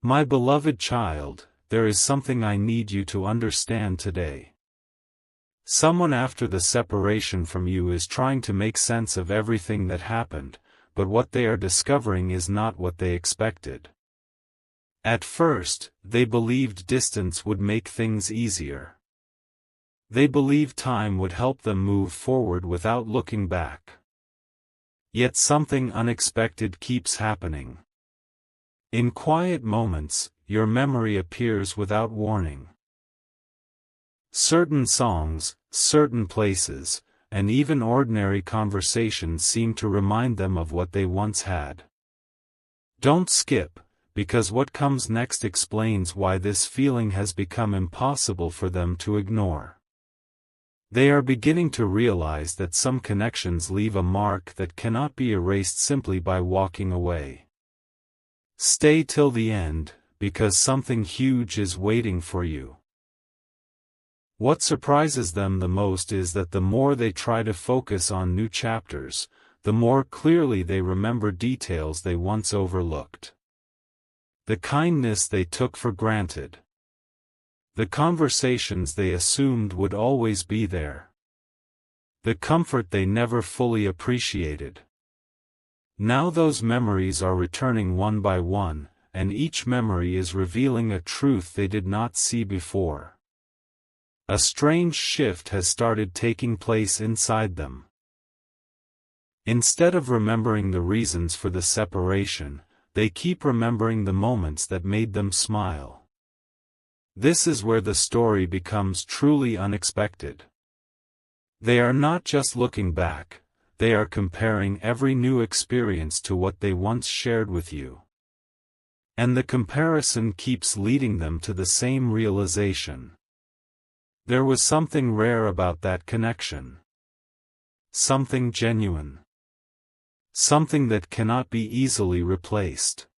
My beloved child, there is something I need you to understand today. Someone after the separation from you is trying to make sense of everything that happened, but what they are discovering is not what they expected. At first, they believed distance would make things easier. They believed time would help them move forward without looking back. Yet something unexpected keeps happening. In quiet moments, your memory appears without warning. Certain songs, certain places, and even ordinary conversations seem to remind them of what they once had. Don't skip, because what comes next explains why this feeling has become impossible for them to ignore. They are beginning to realize that some connections leave a mark that cannot be erased simply by walking away. Stay till the end, because something huge is waiting for you. What surprises them the most is that the more they try to focus on new chapters, the more clearly they remember details they once overlooked. The kindness they took for granted. The conversations they assumed would always be there. The comfort they never fully appreciated. Now those memories are returning one by one, and each memory is revealing a truth they did not see before. A strange shift has started taking place inside them. Instead of remembering the reasons for the separation, they keep remembering the moments that made them smile. This is where the story becomes truly unexpected. They are not just looking back, they are comparing every new experience to what they once shared with you. And the comparison keeps leading them to the same realization. There was something rare about that connection. Something genuine. Something that cannot be easily replaced.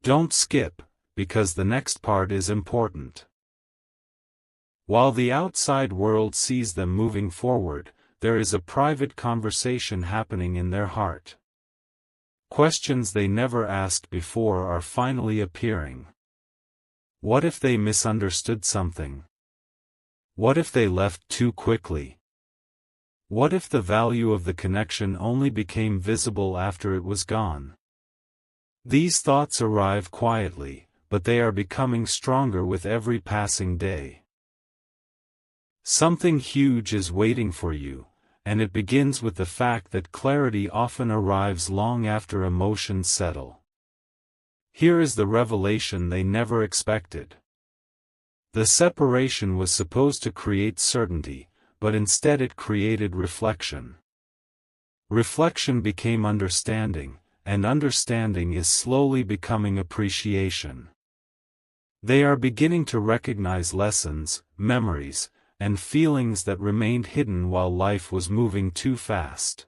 Don't skip, because the next part is important. While the outside world sees them moving forward, there is a private conversation happening in their heart. Questions they never asked before are finally appearing. What if they misunderstood something? What if they left too quickly? What if the value of the connection only became visible after it was gone? These thoughts arrive quietly, but they are becoming stronger with every passing day. Something huge is waiting for you, and it begins with the fact that clarity often arrives long after emotions settle. Here is the revelation they never expected. The separation was supposed to create certainty, but instead it created reflection. Reflection became understanding, and understanding is slowly becoming appreciation. They are beginning to recognize lessons, memories, and feelings that remained hidden while life was moving too fast.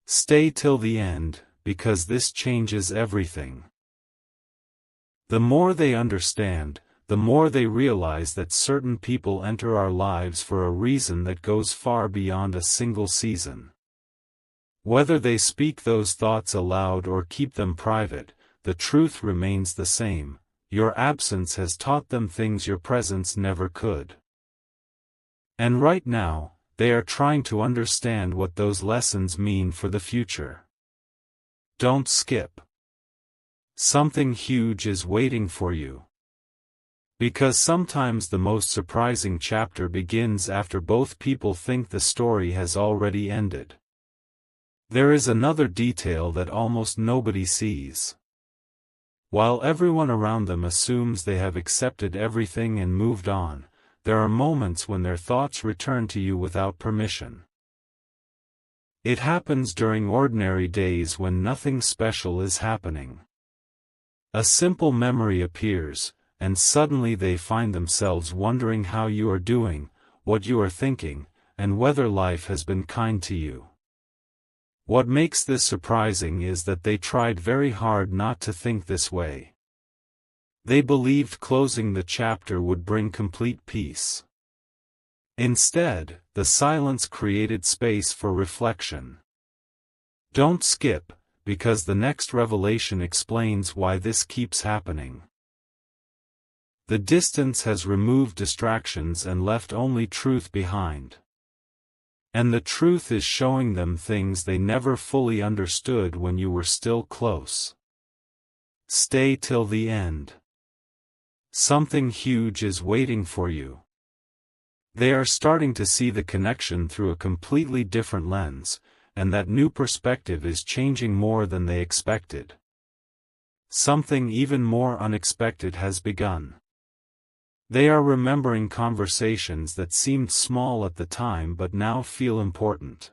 Stay till the end, because this changes everything. The more they understand, the more they realize that certain people enter our lives for a reason that goes far beyond a single season. Whether they speak those thoughts aloud or keep them private, the truth remains the same: your absence has taught them things your presence never could. And right now, they are trying to understand what those lessons mean for the future. Don't skip. Something huge is waiting for you. Because sometimes the most surprising chapter begins after both people think the story has already ended. There is another detail that almost nobody sees. While everyone around them assumes they have accepted everything and moved on, there are moments when their thoughts return to you without permission. It happens during ordinary days when nothing special is happening. A simple memory appears, and suddenly they find themselves wondering how you are doing, what you are thinking, and whether life has been kind to you. What makes this surprising is that they tried very hard not to think this way. They believed closing the chapter would bring complete peace. Instead, the silence created space for reflection. Don't skip, because the next revelation explains why this keeps happening. The distance has removed distractions and left only truth behind. And the truth is showing them things they never fully understood when you were still close. Stay till the end. Something huge is waiting for you. They are starting to see the connection through a completely different lens, and that new perspective is changing more than they expected. Something even more unexpected has begun. They are remembering conversations that seemed small at the time but now feel important.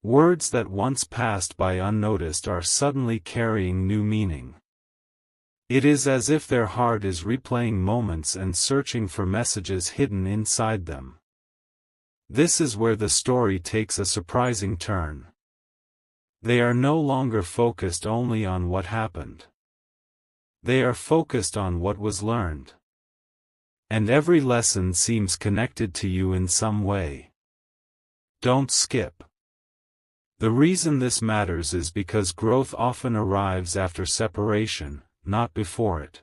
Words that once passed by unnoticed are suddenly carrying new meaning. It is as if their heart is replaying moments and searching for messages hidden inside them. This is where the story takes a surprising turn. They are no longer focused only on what happened. They are focused on what was learned. And every lesson seems connected to you in some way. Don't skip. The reason this matters is because growth often arrives after separation, not before it.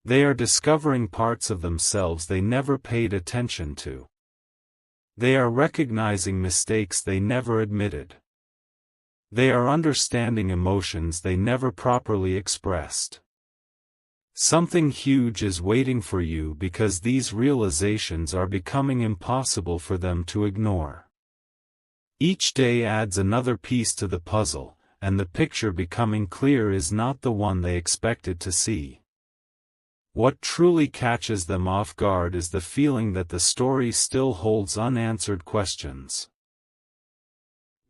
They are discovering parts of themselves they never paid attention to. They are recognizing mistakes they never admitted. They are understanding emotions they never properly expressed. Something huge is waiting for you because these realizations are becoming impossible for them to ignore. Each day adds another piece to the puzzle, and the picture becoming clear is not the one they expected to see. What truly catches them off guard is the feeling that the story still holds unanswered questions.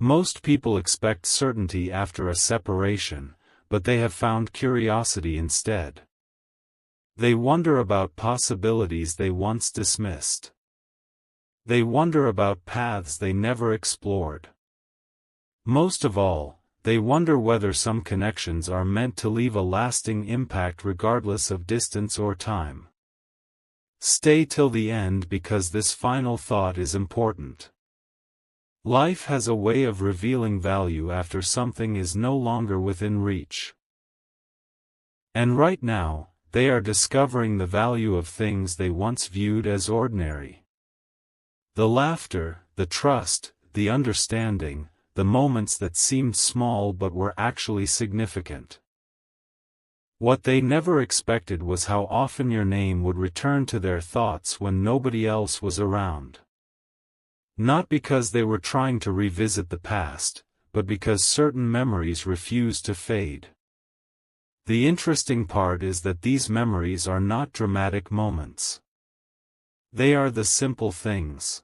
Most people expect certainty after a separation, but they have found curiosity instead. They wonder about possibilities they once dismissed. They wonder about paths they never explored. Most of all, they wonder whether some connections are meant to leave a lasting impact regardless of distance or time. Stay till the end because this final thought is important. Life has a way of revealing value after something is no longer within reach. And right now, they are discovering the value of things they once viewed as ordinary. The laughter, the trust, the understanding, the moments that seemed small but were actually significant. What they never expected was how often your name would return to their thoughts when nobody else was around. Not because they were trying to revisit the past, but because certain memories refused to fade. The interesting part is that these memories are not dramatic moments. They are the simple things.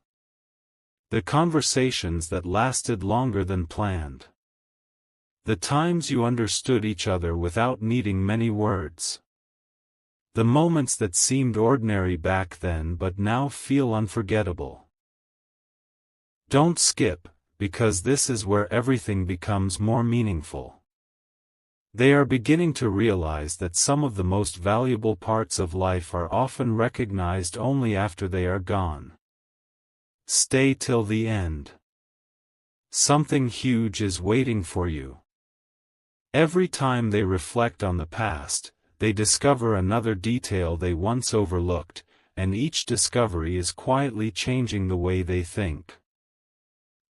The conversations that lasted longer than planned. The times you understood each other without needing many words. The moments that seemed ordinary back then but now feel unforgettable. Don't skip, because this is where everything becomes more meaningful. They are beginning to realize that some of the most valuable parts of life are often recognized only after they are gone. Stay till the end. Something huge is waiting for you. Every time they reflect on the past, they discover another detail they once overlooked, and each discovery is quietly changing the way they think.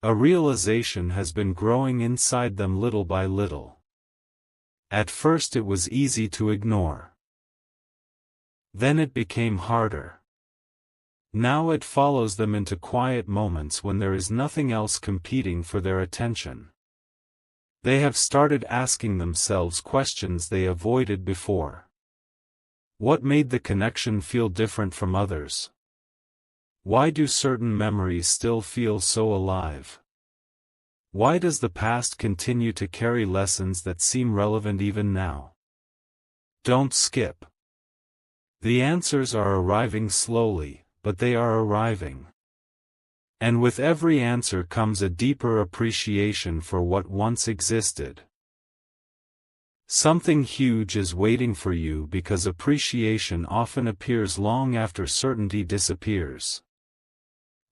A realization has been growing inside them little by little. At first it was easy to ignore. Then it became harder. Now it follows them into quiet moments when there is nothing else competing for their attention. They have started asking themselves questions they avoided before. What made the connection feel different from others? Why do certain memories still feel so alive? Why does the past continue to carry lessons that seem relevant even now? Don't skip. The answers are arriving slowly, but they are arriving. And with every answer comes a deeper appreciation for what once existed. Something huge is waiting for you because appreciation often appears long after certainty disappears.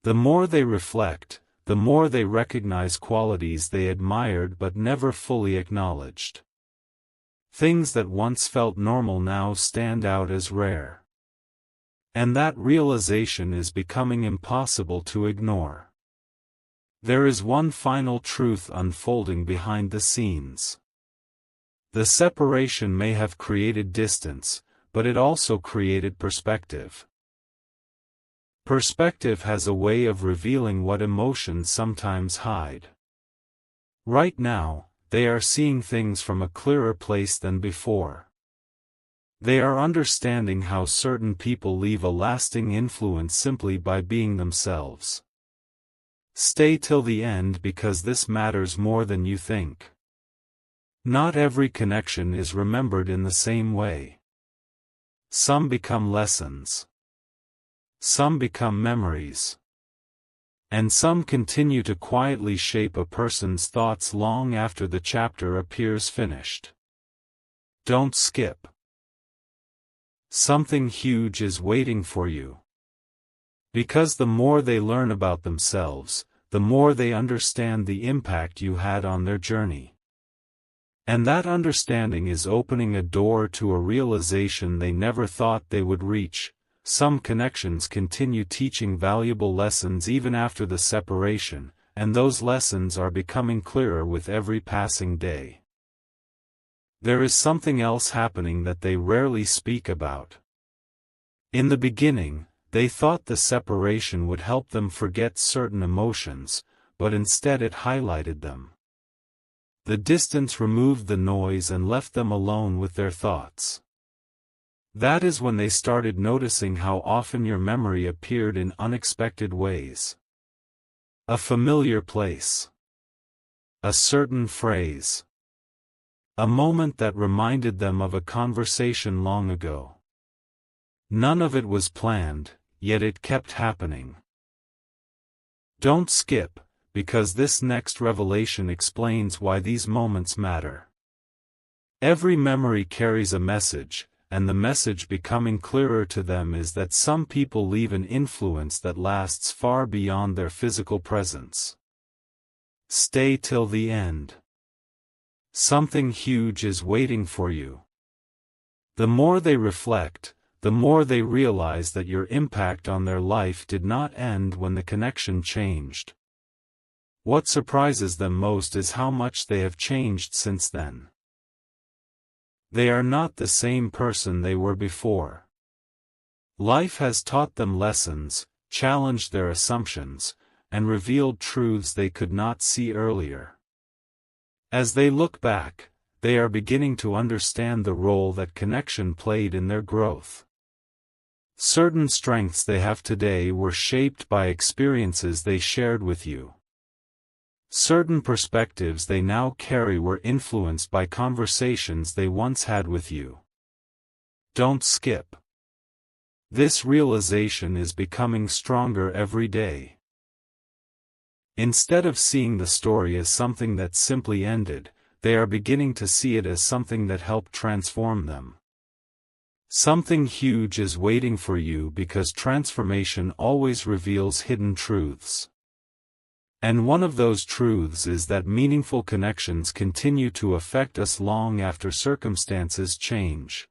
The more they reflect, the more they recognize qualities they admired but never fully acknowledged. Things that once felt normal now stand out as rare. And that realization is becoming impossible to ignore. There is one final truth unfolding behind the scenes. The separation may have created distance, but it also created perspective. Perspective has a way of revealing what emotions sometimes hide. Right now, they are seeing things from a clearer place than before. They are understanding how certain people leave a lasting influence simply by being themselves. Stay till the end because this matters more than you think. Not every connection is remembered in the same way. Some become lessons. Some become memories. And some continue to quietly shape a person's thoughts long after the chapter appears finished. Don't skip. Something huge is waiting for you. Because the more they learn about themselves, the more they understand the impact you had on their journey. And that understanding is opening a door to a realization they never thought they would reach. Some connections continue teaching valuable lessons even after the separation, and those lessons are becoming clearer with every passing day. There is something else happening that they rarely speak about. In the beginning, they thought the separation would help them forget certain emotions, but instead it highlighted them. The distance removed the noise and left them alone with their thoughts. That is when they started noticing how often your memory appeared in unexpected ways. A familiar place. A certain phrase. A moment that reminded them of a conversation long ago. None of it was planned, yet it kept happening. Don't skip, because this next revelation explains why these moments matter. Every memory carries a message, and the message becoming clearer to them is that some people leave an influence that lasts far beyond their physical presence. Stay till the end. Something huge is waiting for you. The more they reflect, the more they realize that your impact on their life did not end when the connection changed. What surprises them most is how much they have changed since then. They are not the same person they were before. Life has taught them lessons, challenged their assumptions, and revealed truths they could not see earlier. As they look back, they are beginning to understand the role that connection played in their growth. Certain strengths they have today were shaped by experiences they shared with you. Certain perspectives they now carry were influenced by conversations they once had with you. Don't skip. This realization is becoming stronger every day. Instead of seeing the story as something that simply ended, they are beginning to see it as something that helped transform them. Something huge is waiting for you because transformation always reveals hidden truths. And one of those truths is that meaningful connections continue to affect us long after circumstances change.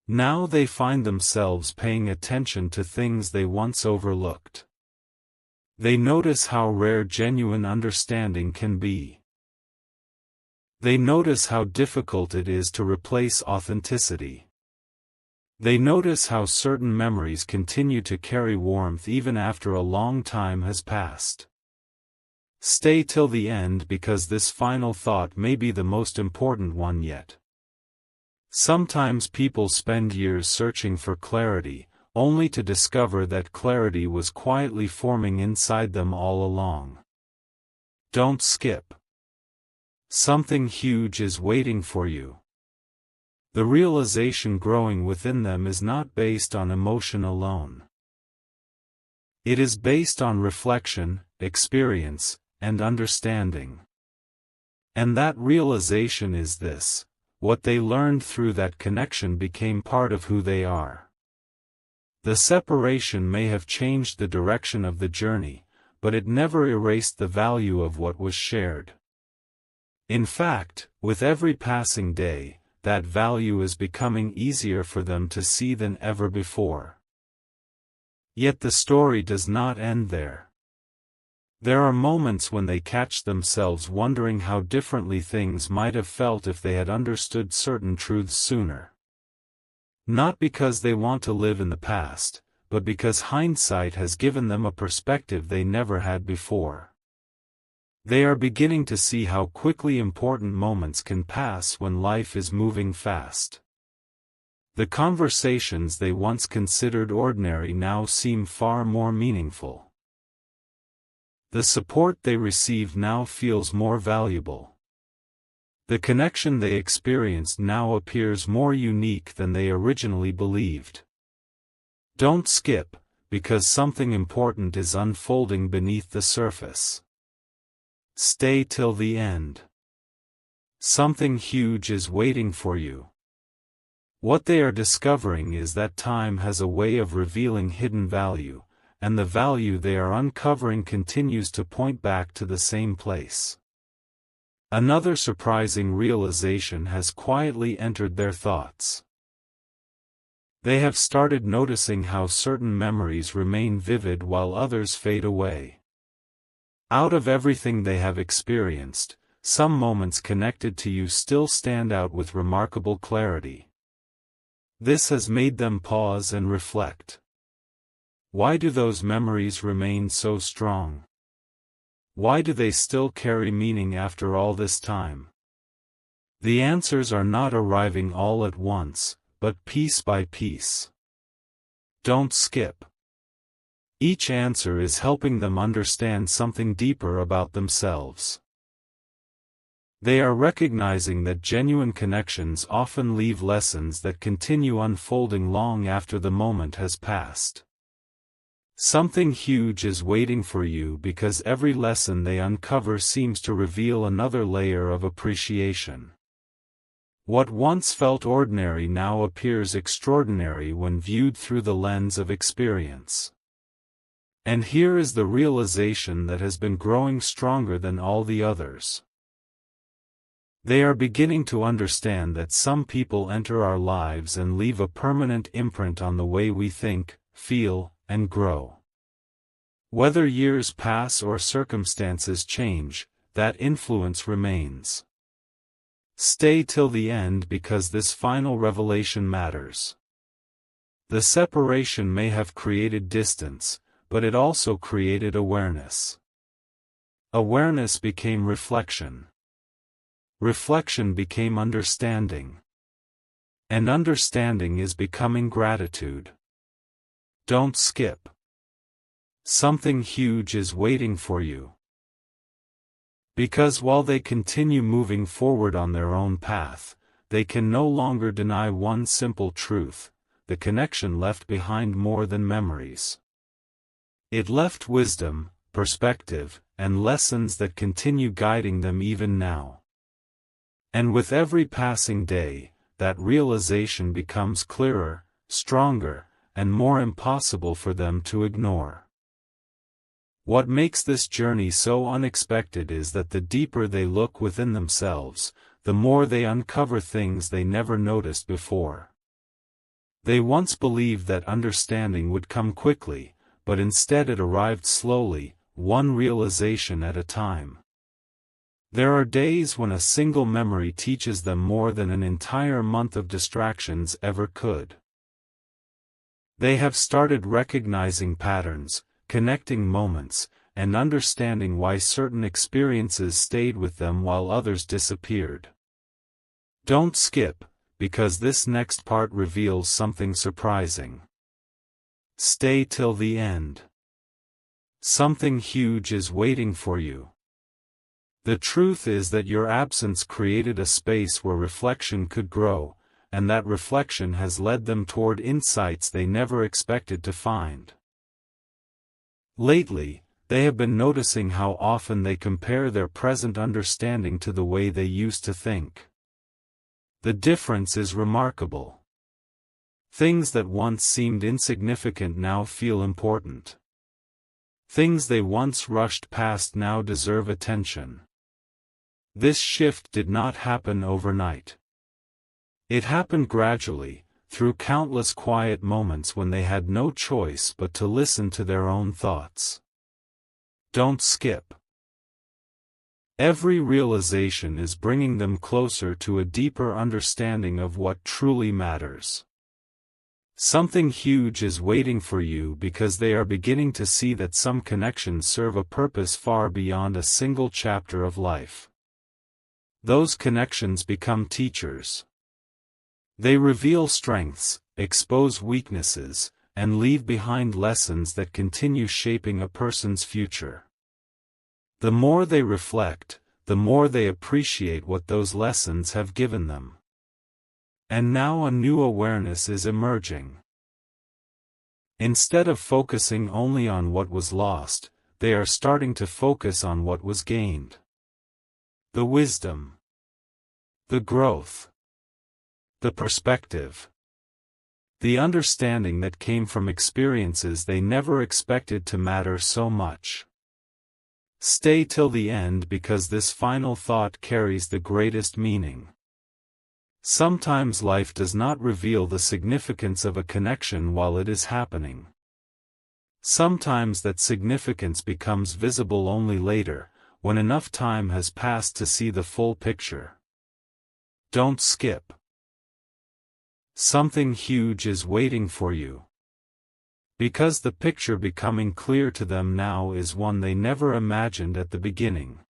Now they find themselves paying attention to things they once overlooked. They notice how rare genuine understanding can be. They notice how difficult it is to replace authenticity. They notice how certain memories continue to carry warmth even after a long time has passed. Stay till the end because this final thought may be the most important one yet. Sometimes people spend years searching for clarity, only to discover that clarity was quietly forming inside them all along. Don't skip. Something huge is waiting for you. The realization growing within them is not based on emotion alone. It is based on reflection, experience, and understanding. And that realization is this: what they learned through that connection became part of who they are. The separation may have changed the direction of the journey, but it never erased the value of what was shared. In fact, with every passing day, that value is becoming easier for them to see than ever before. Yet the story does not end there. There are moments when they catch themselves wondering how differently things might have felt if they had understood certain truths sooner. Not because they want to live in the past, but because hindsight has given them a perspective they never had before. They are beginning to see how quickly important moments can pass when life is moving fast. The conversations they once considered ordinary now seem far more meaningful. The support they receive now feels more valuable. The connection they experienced now appears more unique than they originally believed. Don't skip, because something important is unfolding beneath the surface. Stay till the end. Something huge is waiting for you. What they are discovering is that time has a way of revealing hidden value, and the value they are uncovering continues to point back to the same place. Another surprising realization has quietly entered their thoughts. They have started noticing how certain memories remain vivid while others fade away. Out of everything they have experienced, some moments connected to you still stand out with remarkable clarity. This has made them pause and reflect. Why do those memories remain so strong? Why do they still carry meaning after all this time? The answers are not arriving all at once, but piece by piece. Don't skip. Each answer is helping them understand something deeper about themselves. They are recognizing that genuine connections often leave lessons that continue unfolding long after the moment has passed. Something huge is waiting for you because every lesson they uncover seems to reveal another layer of appreciation. What once felt ordinary now appears extraordinary when viewed through the lens of experience. And here is the realization that has been growing stronger than all the others. They are beginning to understand that some people enter our lives and leave a permanent imprint on the way we think, feel, and grow. Whether years pass or circumstances change, that influence remains. Stay till the end because this final revelation matters. The separation may have created distance, but it also created awareness. Awareness became reflection. Reflection became understanding. And understanding is becoming gratitude. Don't skip. Something huge is waiting for you. Because while they continue moving forward on their own path, they can no longer deny one simple truth: the connection left behind more than memories. It left wisdom, perspective, and lessons that continue guiding them even now. And with every passing day, that realization becomes clearer, stronger, and more impossible for them to ignore. What makes this journey so unexpected is that the deeper they look within themselves, the more they uncover things they never noticed before. They once believed that understanding would come quickly, but instead it arrived slowly, one realization at a time. There are days when a single memory teaches them more than an entire month of distractions ever could. They have started recognizing patterns, connecting moments, and understanding why certain experiences stayed with them while others disappeared. Don't skip, because this next part reveals something surprising. Stay till the end. Something huge is waiting for you. The truth is that your absence created a space where reflection could grow, and that reflection has led them toward insights they never expected to find. Lately, they have been noticing how often they compare their present understanding to the way they used to think. The difference is remarkable. Things that once seemed insignificant now feel important. Things they once rushed past now deserve attention. This shift did not happen overnight. It happened gradually, through countless quiet moments when they had no choice but to listen to their own thoughts. Don't skip. Every realization is bringing them closer to a deeper understanding of what truly matters. Something huge is waiting for you because they are beginning to see that some connections serve a purpose far beyond a single chapter of life. Those connections become teachers. They reveal strengths, expose weaknesses, and leave behind lessons that continue shaping a person's future. The more they reflect, the more they appreciate what those lessons have given them. And now a new awareness is emerging. Instead of focusing only on what was lost, they are starting to focus on what was gained. The wisdom. The growth. The perspective. The understanding that came from experiences they never expected to matter so much. Stay till the end because this final thought carries the greatest meaning. Sometimes life does not reveal the significance of a connection while it is happening. Sometimes that significance becomes visible only later, when enough time has passed to see the full picture. Don't skip. Something huge is waiting for you. Because the picture becoming clear to them now is one they never imagined at the beginning.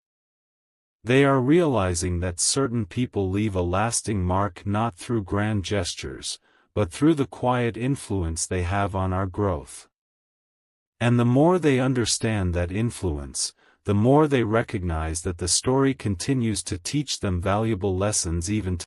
They are realizing that certain people leave a lasting mark not through grand gestures, but through the quiet influence they have on our growth. And the more they understand that influence, the more they recognize that the story continues to teach them valuable lessons even